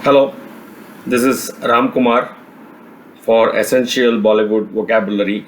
Hello, this is Ram Kumar for Essential Bollywood Vocabulary.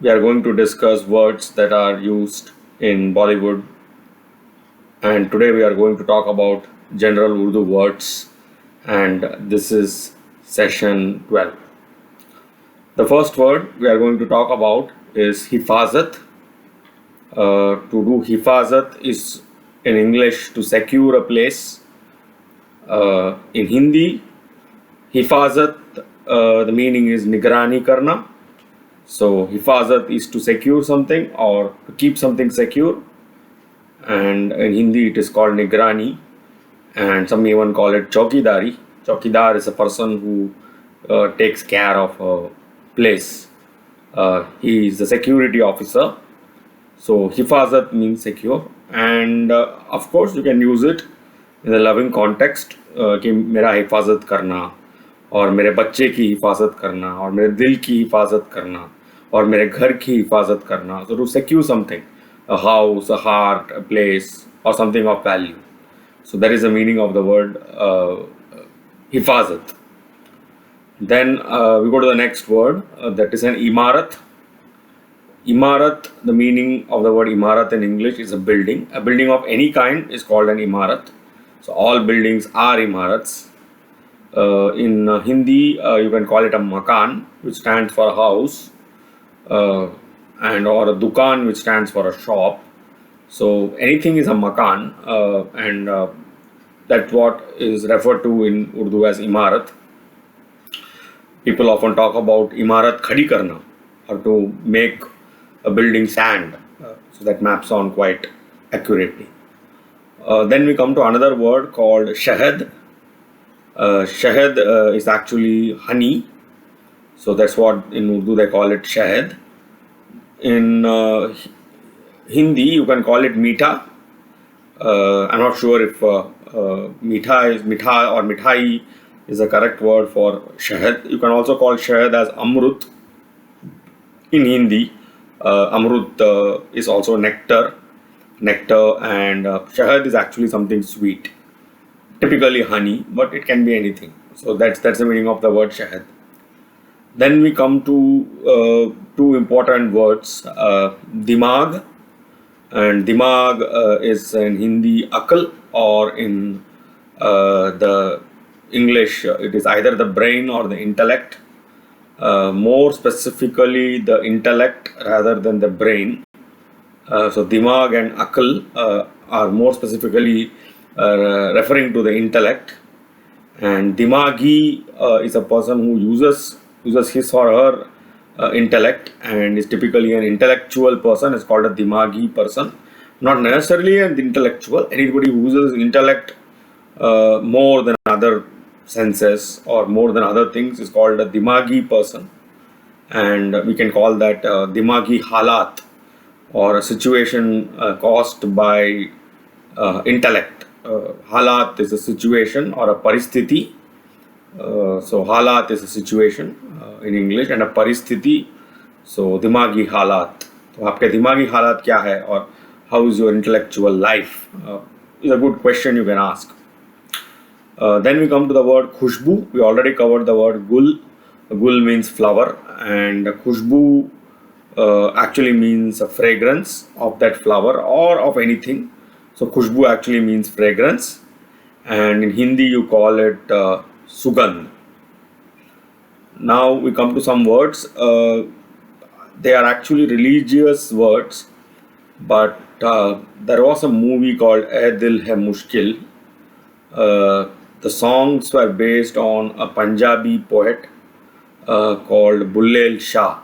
We are going to discuss words that are used in Bollywood, and today we are going to talk about general Urdu words, and this is session 12. The first word we are going to talk about is hifazat. To do hifazat is in English to secure a place. In Hindi, hifazat, the meaning is nigrani karna. So hifazat is to secure something or to keep something secure, and in Hindi it is called nigrani, and some even call it chowkidari. Chowkidar is a person who takes care of a place. He is the security officer. So hifazat means secure, and of course you can use it in a loving context कि मेरा हिफाजत करना और मेरे बच्चे की हिफाजत करना और मेरे दिल की हिफाजत करना और मेरे घर की हिफाजत करना. So to secure something, a house, a heart, a place, or something of value. So that is the meaning of the word hifazat. Then we go to the next word, that is an imarat. Imarat, the meaning of the word imarat in English is a building. A building of any kind is called an imarat. So all buildings are imarats. In Hindi, you can call it a makan, which stands for a house, and or a dukan, which stands for a shop. So anything is a makan, and that's what is referred to in Urdu as imarat. People often talk about imarat khadi karna, or to make a building stand. So that maps on quite accurately. Then we come to another word called shahad. Shahad is actually honey. So that's what in Urdu they call it shahad. In Hindi you can call it meetha. I'm not sure if meetha is mitha or mithai is the correct word for shahad. You can also call shahad as amrut in Hindi. Amrut is also nectar, and shahad is actually something sweet, typically honey, but it can be anything. So that's the meaning of the word shahad. Then we come to two important words, dimag, and dimag is in Hindi akal, or in the English it is either the brain or the intellect. More specifically the intellect rather than the brain. So dimag and akal are more specifically referring to the intellect, and dimagi is a person who uses his or her intellect and is typically an intellectual person, is called a dimagi person. Not necessarily an intellectual, anybody who uses intellect more than other senses or more than other things is called a dimagi person, and we can call that dimagi halat, or a situation caused by intellect. Halat is a situation or a paristhiti. So halat is a situation in English, and a paristhiti. So dimagi halat. तो आपके दिमागी हालात क्या है, और how is your intellectual life, is a good question you can ask. Then we come to the word khushbu. We already covered the word gul. Gul means flower, and khushbu actually means a fragrance of that flower or of anything. So khushbu actually means fragrance, and in Hindi you call it sugandh. Now we come to some words. They are actually religious words, but there was a movie called Ae Dil Hai Mushkil. The songs were based on a Punjabi poet called Bullel Shah.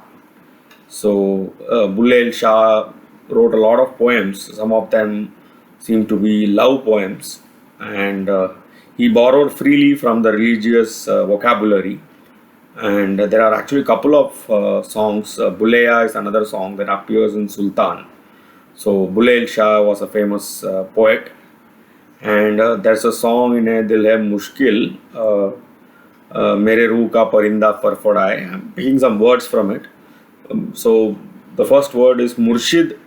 So Bullel Shah wrote a lot of poems. Some of them seem to be love poems, and he borrowed freely from the religious vocabulary. And there are actually a couple of songs. Buleya is another song that appears in Sultan. So Bullel Shah was a famous poet, and there's a song in Ae Dil Hai Mushkil, Mere Rooh Ka Parinda Farfadaye. I'm picking some words from it. So the first word is Murshid.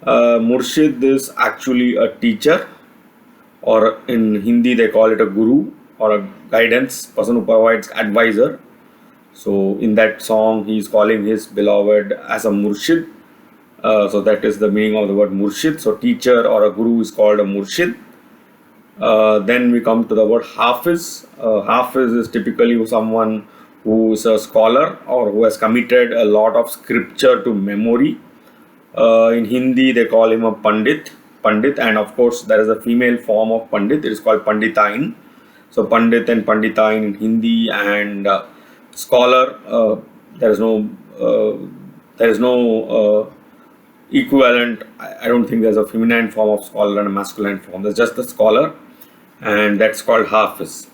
Murshid is actually a teacher, or in Hindi they call it a guru. or a guidance, person who provides advisor. So in that song, he is calling his beloved as a murshid. So that is the meaning of the word murshid. So teacher or a guru is called a murshid. Then we come to the word hafiz. Hafiz is typically someone who is a scholar or who has committed a lot of scripture to memory. In Hindi, they call him a pandit. Pandit, and of course, there is a female form of pandit. It is called panditain. So pandit and panditain in Hindi, and scholar. There is no equivalent. I don't think there's a feminine form of scholar and a masculine form. There's just the scholar, and that's called hafiz.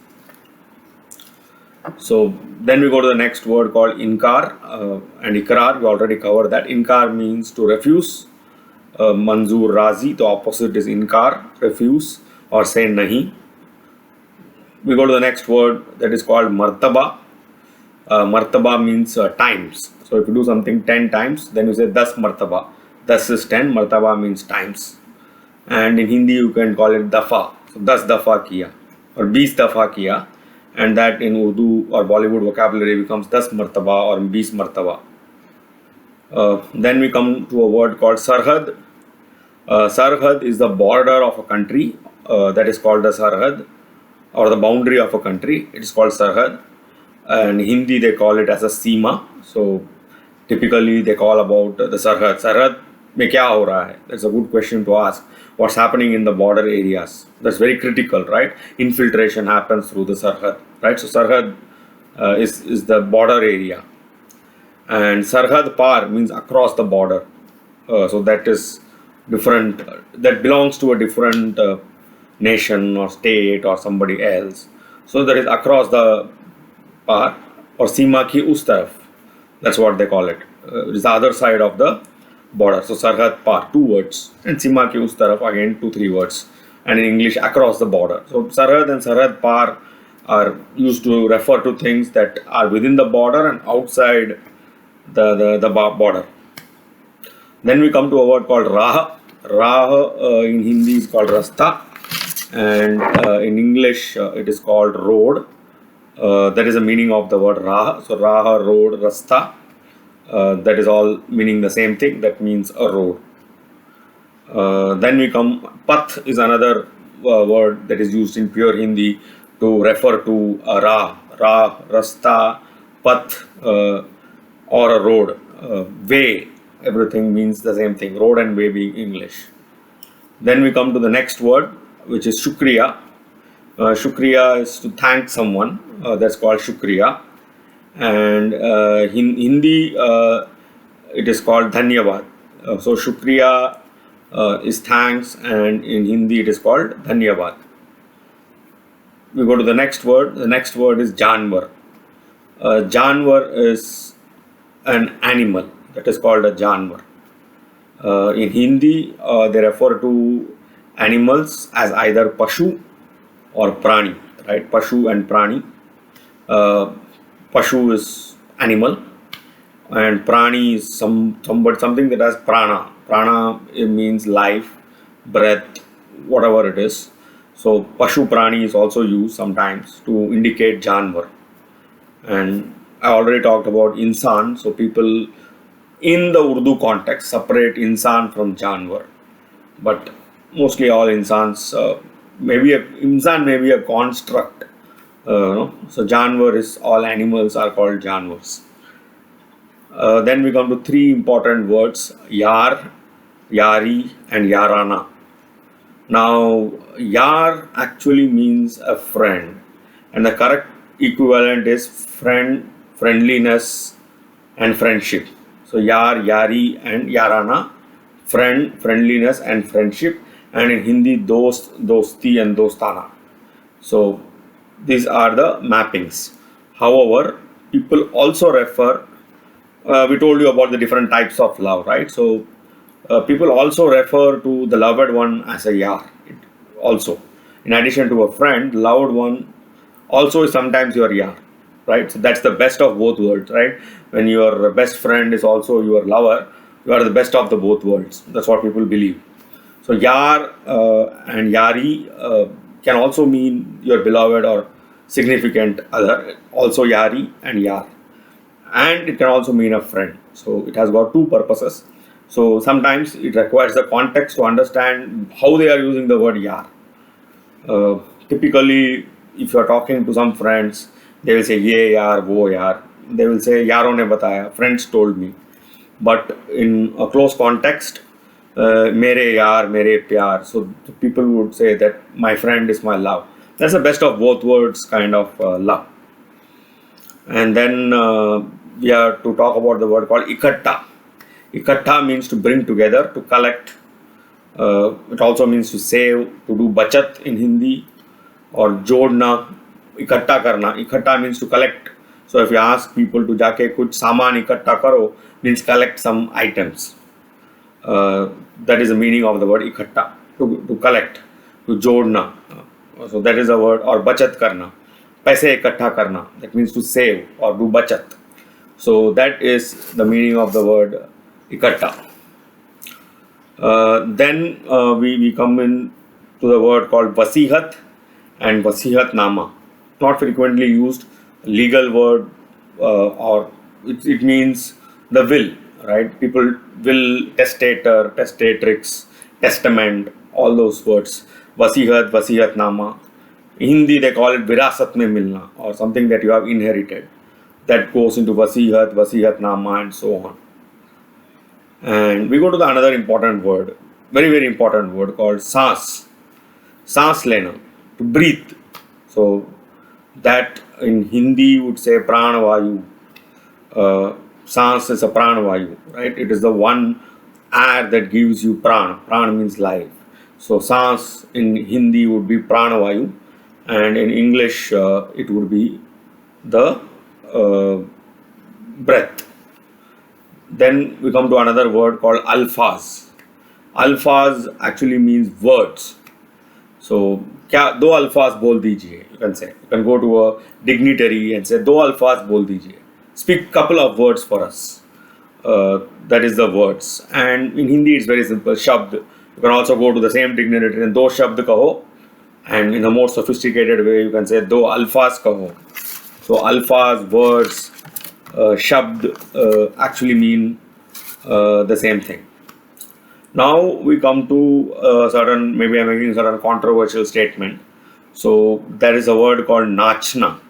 So then we go to the next word called inkar and ikrar. We already covered that. Inkar means to refuse. Manzoor razi, the opposite is inkar, refuse or say nahi. We go to the next word that is called martaba. Martaba means times. So if you do something 10 times, then you say 10 martaba. 10 is 10, martaba means times. And in Hindi you can call it dafa. So 10 dafa kiya or 20 dafa kiya. And that in Urdu or Bollywood vocabulary becomes 10 martaba or 20 martaba. Then we come to a word called sarhad. Sarhad is the border of a country, that is called the sarhad, or the boundary of a country. It is called sarhad. And in Hindi they call it as a seema. So typically they call about the sarhad. Sarhad mein kya ho raha hai? That's a good question to ask. What's happening in the border areas? That's very critical, right? Infiltration happens through the sarhad, right? So sarhad is the border area. And sarhad par means across the border. So that is different. That belongs to a different nation or state or somebody else. So that is across the par or seema ki us taraf. That's what they call it. It is the other side of the border. So sarhad par, 2 words, and seema ki us taraf, again 2-3 words. And in English, across the border. So sarhad and sarhad par are used to refer to things that are within the border and outside the border. Then we come to a word called Rah. Rah in Hindi is called Rasta, and in English it is called road. That is the meaning of the word Rah. So Rah, road, Rasta. That is all meaning the same thing. That means a road. Then we come, Path is another word that is used in pure Hindi to refer to a Rah, Rasta, Path, or a road. Way, everything means the same thing. Road and way being English. Then we come to the next word, which is Shukriya. Shukriya is to thank someone. That's called Shukriya. And in Hindi, it is called Dhanyavad. So Shukriya is thanks, and in Hindi it is called Dhanyavad. We go to the next word. The next word is Janwar. Janwar is an animal. That is called a Janwar. In Hindi, they refer to animals as either Pashu or Prani. Right? Pashu and Prani. Pashu is animal, and Prani is something that has prana. Prana, it means life, breath, whatever it is. So Pashu Prani is also used sometimes to indicate Janwar. And I already talked about insan. So people in the Urdu context separate insan from Janwar, but mostly all insans, insan may be a construct. So Janwar is all animals are called Janwars. Then we come to 3 important words: Yar, Yari, and Yarana. Now, Yar actually means a friend, and the correct equivalent is friend, friendliness, and friendship. So Yar, Yari, and Yarana, friend, friendliness, and friendship. And in Hindi, dost, dosti, and dostana. So these are the mappings. However, people also refer, we told you about the different types of love, right? So people also refer to the loved one as a yar. Also, in addition to a friend, loved one also is sometimes your yar, right? So that's the best of both worlds, right? When your best friend is also your lover, you are the best of the both worlds. That's what people believe. So yar and yari can also mean your beloved or significant other, also yari and yar. And it can also mean a friend. So it has got two purposes. So sometimes it requires the context to understand how they are using the word yar. Uh, Typically, if you are talking to some friends, they will say ye yaar, wo yaar. They will say yaron ne bataya, friends told me. But in a close context, mere yaar, mere pyar. So the people would say that my friend is my love. That's the best of both worlds kind of love. And then we have to talk about the word called ikatta. Ikatta means to bring together, to collect. It also means to save, to do bachat in Hindi, or jodna, ikatta karna. Ikatta means to collect. So if you ask people to jaake kuch saman ikatta karo, means collect some items. That is the meaning of the word ikatta, to collect, to jodna. So that is the word, or bachat karna. पैसे इकट्ठा करना, that means to save or do bachat. So that is the meaning of the word ikatta. Then we come in to the word called wasihat and wasihat nama. Not frequently used legal word, or it means the will, right? People will, testator, testatrix, testament, all those words. Wasihat, wasihat nama. In Hindi, they call it virasat mein milna, or something that you have inherited. That goes into wasihat, wasihat nama, and so on. And we go to the another important word, very, very important word called saans. Saans lena, to breathe. So that in Hindi would say pranavayu. Saans is a pranavayu, right? It is the one air that gives you prana. Prana means life. So saans in Hindi would be pranavayu. And in English, it would be the breath. Then we come to another word called alfaz. Alfaz actually means words. So, क्या दो अल्फाज बोल दीजिए, you can say. You can go to a dignitary and say, दो अल्फाज बोल दीजिए. Speak couple of words for us. That is the words. And in Hindi, it's very simple, shabd. You can also go to the same dignitary and दो शब्द कहो. And in a more sophisticated way, you can say do alfaz kaho. So alfaz, words, shabd actually mean the same thing. Now we come to certain, maybe I'm making a certain controversial statement. So there is a word called nachna.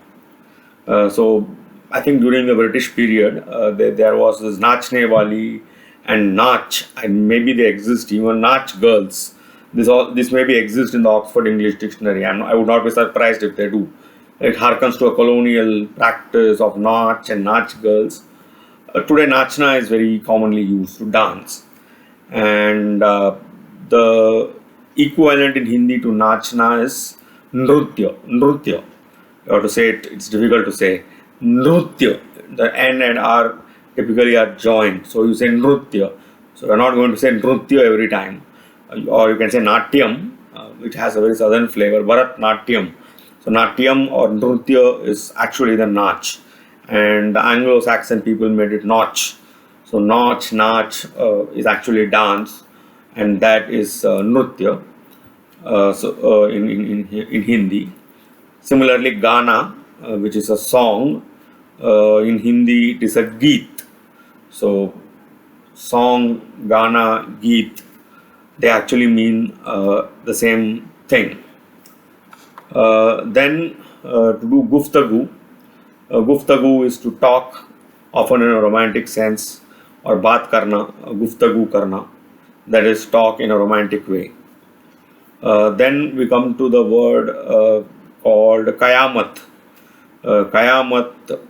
So I think during the British period, there was this nachne wali and nach, and maybe they exist even nach girls. This maybe exist in the Oxford English Dictionary, and I would not be surprised if they do. It harkens to a colonial practice of nach and nach girls. Today, nachna is very commonly used to dance, and the equivalent in Hindi to nachna is nrutya. Nrutya. You have to say it. It's difficult to say. Nrutya. The N and R typically are joined, so you say nrutya. So you're not going to say nrutya every time. Or you can say natyam, which has a very southern flavor, Bharat Natyam. So natyam or nrutya is actually the nach, and the Anglo-Saxon people made it nach. So nach is actually dance, and that is nrutya. In Hindi. Similarly, Gana, which is a song, in Hindi it is a geet. So song, Gana, geet, they actually mean the same thing. Then to do guftagu. Guftagu is to talk, often in a romantic sense, or baat karna, guftagu karna, that is talk in a romantic way. Then we come to the word called kayamat. Kayamat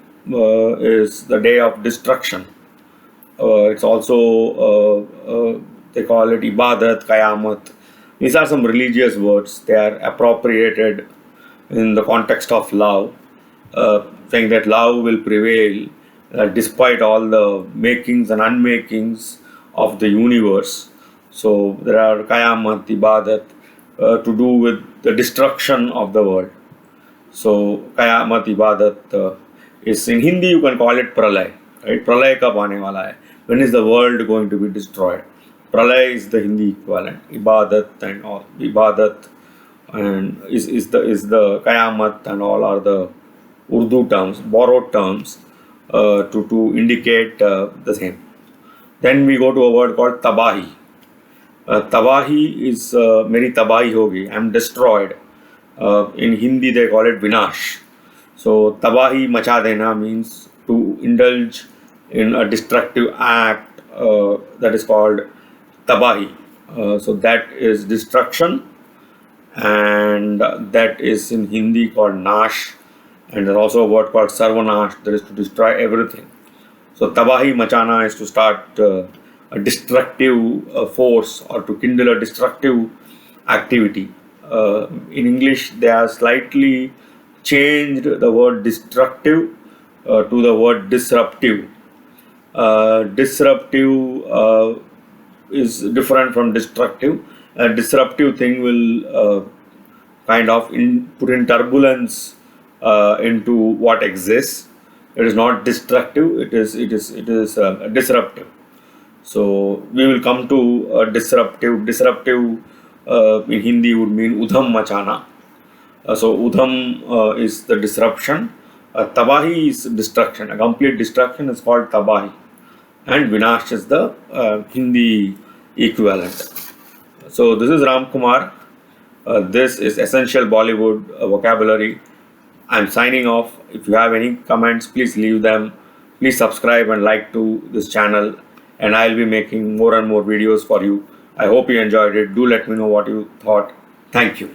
is the day of destruction. It's also they call it ibadat, kayamat. These are some religious words. They are appropriated in the context of love, saying that love will prevail despite all the makings and unmakings of the universe. So there are kayamat, ibadat, to do with the destruction of the world. So kayamat, ibadat is in Hindi you can call it pralay. Right? Pralay kab aane wala hai? When is the world going to be destroyed? Pralay is the Hindi equivalent. Ibadat and all. Ibadat, and is the Qayamat and all are the Urdu terms, borrowed terms to indicate the same. Then we go to a word called tabahi. Tabahi is meri tabahi hogi. I'm destroyed. In Hindi they call it vinash. So tabahi macha dena means to indulge in a destructive act that is called tabahi. So that is destruction, and that is in Hindi called nash. And there's also a word called sarvanash, that is to destroy everything. So tabahi machana is to start a destructive force or to kindle a destructive activity. In English, they have slightly changed the word destructive to the word disruptive. Disruptive is different from destructive. A disruptive thing will kind of put in turbulence into what exists. It is not destructive. It is disruptive. So we will come to disruptive. Disruptive in Hindi would mean udham machana. So udham is the disruption. Tabahi is destruction. A complete destruction is called tabahi, and vinash is the Hindi equivalent. So this is Ram Kumar. This is Essential Bollywood Vocabulary. I'm signing off. If you have any comments, please leave them. Please subscribe and like to this channel, and I'll be making more and more videos for you. I hope you enjoyed it. Do let me know what you thought. Thank you.